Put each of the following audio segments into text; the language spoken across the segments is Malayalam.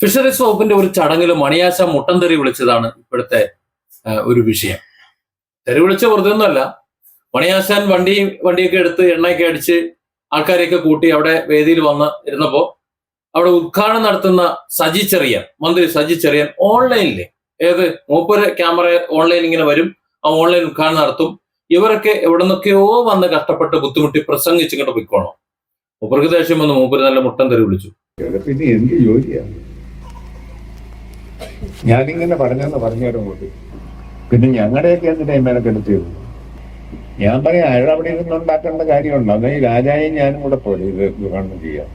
ഫിഷറീസ് വകുപ്പിന്റെ ഒരു ചടങ്ങിൽ മണിയാശാൻ മുട്ടൻ തെറി വിളിച്ചതാണ് ഇപ്പോഴത്തെ ഒരു വിഷയം. തെറി വിളിച്ച വെറുതെ ഒന്നുമല്ല. മണിയാശാൻ വണ്ടിയൊക്കെ എടുത്ത് എണ്ണയൊക്കെ അടിച്ച് ആൾക്കാരെയൊക്കെ കൂട്ടി അവിടെ വേദിയിൽ വന്ന് ഇരുന്നപ്പോ അവിടെ ഉദ്ഘാടനം നടത്തുന്ന സജി ചെറിയാൻ, മന്ത്രി സജി ചെറിയാൻ ഓൺലൈനിൽ മൂപ്പര് ക്യാമറ ഓൺലൈൻ ഇങ്ങനെ വരും, ആ ഓൺലൈൻ ഉദ്ഘാടനം നടത്തും. ഇവരൊക്കെ എവിടെ നിന്നൊക്കെയോ വന്ന് കഷ്ടപ്പെട്ട് ബുദ്ധിമുട്ടി പ്രസംഗിച്ചിങ്ങോട്ട് പോയിക്കോണം. മൂപ്പർക്ക് ദേഷ്യം വന്ന് മൂപ്പര് നല്ല മുട്ടൻ തെറി വിളിച്ചു. പിന്നെ എന്ത് ജോലിയാണ് ഞാനിങ്ങനെ പറഞ്ഞുതരാൻ കൂട്ടി. പിന്നെ ഞങ്ങളുടെയൊക്കെ എന്ത് ടൈമിനൊക്കെ എടുത്തിരുന്നു. ഞാൻ പറയാം അയാൾ അവിടെ ഇരുന്നുണ്ടാക്കേണ്ട കാര്യമുണ്ടോ? എന്നാൽ ഈ രാജായും ഞാനും കൂടെ പോലെ ഇത് ഉദ്ഘാടനം ചെയ്യാം.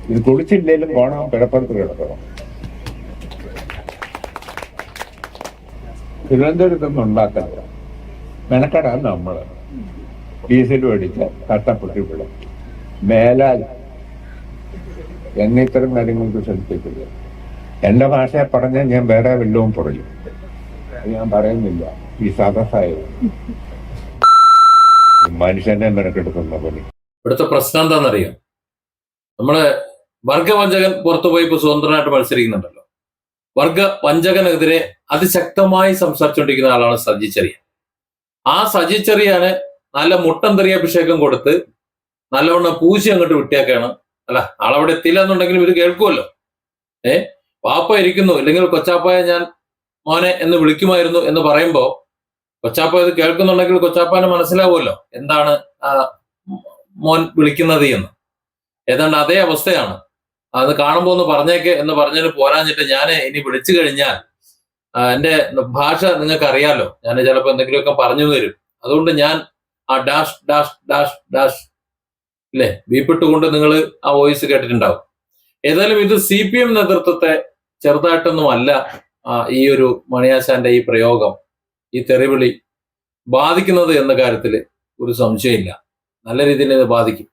ഇത് കുളിച്ചില്ലേലും പോണം, കിടപ്പുറത്ത് കിടക്കണം. തിരുവനന്തപുരത്തൊന്നും ഉണ്ടാക്കണ്ട, മെനക്കെടാൻ നമ്മള് ഡീസൽ മേടിച്ച കട്ടപ്പൊട്ടി വിടും. മേലാൽ എന്നെ ഇത്തരം കാര്യങ്ങൾക്ക് ശ്രദ്ധിക്കില്ല. എന്റെ ഭാഷയെ പറഞ്ഞാൽ ഞാൻ വേറെ വല്ലതും പറയും. അത് ഞാൻ പറയുന്നില്ല. ഈ സദസ്സായത് മനുഷ്യനെ മെനക്കെടുക്കുന്ന പണി. ഇവിടുത്തെ പ്രശ്നം എന്താണെന്നറിയാം? നമ്മള് വർഗവഞ്ചകൻ പുറത്തുപോയി ഇപ്പൊ സ്വതന്ത്രനായിട്ട് മത്സരിക്കുന്നുണ്ടല്ലോ. വർഗവഞ്ചകനെതിരെ അതിശക്തമായി സംസാരിച്ചുകൊണ്ടിരിക്കുന്ന ആളാണ് സജി ചെറിയാൻ. ആ സജി ചെറിയാന് നല്ല മുട്ടൻ തെറി അഭിഷേകം കൊടുത്ത് നല്ലവണ്ണം പൂശി അങ്ങോട്ട് വിട്ടിയൊക്കെയാണ്. അല്ല, ആളവിടെ എത്തിയില്ല എന്നുണ്ടെങ്കിലും ഇത് കേൾക്കുമല്ലോ. വാപ്പ ഇരിക്കുന്നു, ഇല്ലെങ്കിൽ കൊച്ചാപ്പായ ഞാൻ മോനെ എന്ന് വിളിക്കുമായിരുന്നു എന്ന് പറയുമ്പോ കൊച്ചാപ്പ ഇത് കേൾക്കുന്നുണ്ടെങ്കിൽ കൊച്ചാപ്പാന് മനസ്സിലാവുമല്ലോ എന്താണ് മോൻ വിളിക്കുന്നത് എന്ന്. ഏതാണ്ട് അതേ അവസ്ഥയാണ്. അത് കാണുമ്പോ ഒന്ന് പറഞ്ഞേക്ക് എന്ന് പറഞ്ഞതിന് പോരാഞ്ഞിട്ട് ഞാൻ ഇനി വിളിച്ചു കഴിഞ്ഞാൽ എന്റെ ഭാഷ നിങ്ങൾക്ക് അറിയാലോ, ഞാൻ ചിലപ്പോൾ എന്തെങ്കിലുമൊക്കെ പറഞ്ഞു തരും, അതുകൊണ്ട് ഞാൻ ആ ഡാഷ് ഡാഷ് ഡാഷ് ഡാഷ് ഇല്ലേ ബീപ്പിട്ടുകൊണ്ട് നിങ്ങൾ ആ വോയിസ് കേട്ടിട്ടുണ്ടാവും. ഏതായാലും ഇത് CPM നേതൃത്വത്തെ ചെറുതായിട്ടൊന്നും അല്ല ഈ ഒരു മണിയാശാന്റെ ഈ പ്രയോഗം, ഈ തെറിവിളി ബാധിക്കുന്നത് എന്ന കാര്യത്തിൽ ഒരു സംശയമില്ല. നല്ല രീതിയിൽ ഇത് ബാധിക്കും.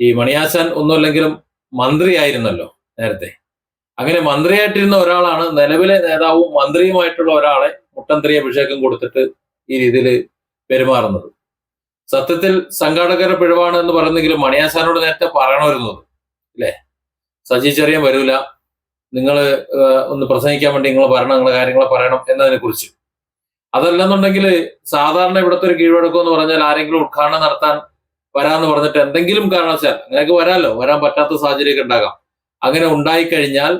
ഈ മണിയാശാൻ ഒന്നുമല്ലെങ്കിലും മന്ത്രിയായിരുന്നല്ലോ നേരത്തെ. അങ്ങനെ മന്ത്രിയായിട്ടിരുന്ന ഒരാളാണ് നിലവിലെ നേതാവും മന്ത്രിയുമായിട്ടുള്ള ഒരാളെ മുട്ടൻ തെറി അഭിഷേകം കൊടുത്തിട്ട് ഈ രീതിയിൽ പെരുമാറുന്നത്. സത്യത്തിൽ സംഘാടകരുടെ പിഴവാണ് എന്ന് പറയുന്നെങ്കിലും മണിയാശാനോട് നേരത്തെ പറയണമായിരുന്നത് അല്ലേ, സജി ചെറിയാൻ വരൂല, നിങ്ങൾ ഒന്ന് പ്രസംഗിക്കാൻ വേണ്ടി നിങ്ങൾ പറയണം, നിങ്ങളെ കാര്യങ്ങളെ പറയണം എന്നതിനെ കുറിച്ച്. അതല്ലെന്നുണ്ടെങ്കിൽ സാധാരണ ഇവിടുത്തെ ഒരു കീഴ്വഴക്കം എന്ന് പറഞ്ഞാൽ ആരെങ്കിലും ഉദ്ഘാടനം നടത്താൻ വരാന്ന് പറഞ്ഞിട്ട് എന്തെങ്കിലും കാരണവശാൽ അങ്ങനെയൊക്കെ വരാമല്ലോ, വരാൻ പറ്റാത്ത സാഹചര്യമൊക്കെ ഉണ്ടാകാം. അങ്ങനെ ഉണ്ടായിക്കഴിഞ്ഞാൽ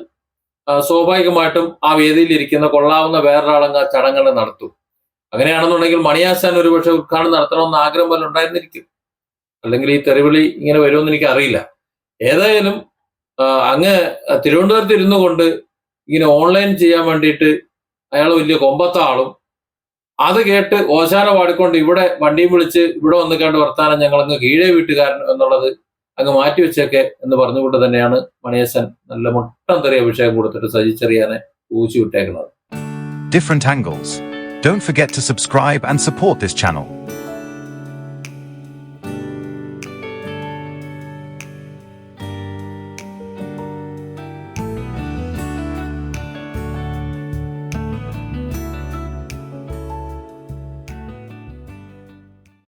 സ്വാഭാവികമായിട്ടും ആ വേദിയിൽ ഇരിക്കുന്ന കൊള്ളാവുന്ന വേറൊരാളങ്ങ് ചടങ്ങുകൾ നടത്തും. അങ്ങനെയാണെന്നുണ്ടെങ്കിൽ മണിയാശാൻ ഒരുപക്ഷെ ഉദ്ഘാടനം നടത്തണമെന്ന് ആഗ്രഹം പോലെ ഉണ്ടായിരുന്നിരിക്കും. അല്ലെങ്കിൽ ഈ തെറിവിളി ഇങ്ങനെ വരുമെന്ന് എനിക്ക് അറിയില്ല. ഏതായാലും അങ്ങ് തിരുവനന്തപുരത്ത് ഇരുന്നു കൊണ്ട് ഇങ്ങനെ ഓൺലൈൻ ചെയ്യാൻ വേണ്ടിയിട്ട് അയാൾ വലിയ കൊമ്പത്ത ആളും, അത് കേട്ട് ഓശാന പാടിക്കൊണ്ട് ഇവിടെ വണ്ടിയും വിളിച്ച് ഇവിടെ വന്ന് കണ്ട് വർത്താനം ഞങ്ങളങ്ങ് കീഴേ വീട്ടുകാരൻ എന്നുള്ളത് അങ്ങ് മാറ്റിവെച്ചേക്കെ എന്ന് പറഞ്ഞുകൊണ്ട് തന്നെയാണ് മണിയാശാൻ നല്ല മുട്ടൻ തെറി അഭിഷേകം കൊടുത്തിട്ട് Saji ചെറിയാനെ ഊച്ചി വിട്ടേക്കുന്നത്. Different angles. Don't forget to subscribe and support this channel.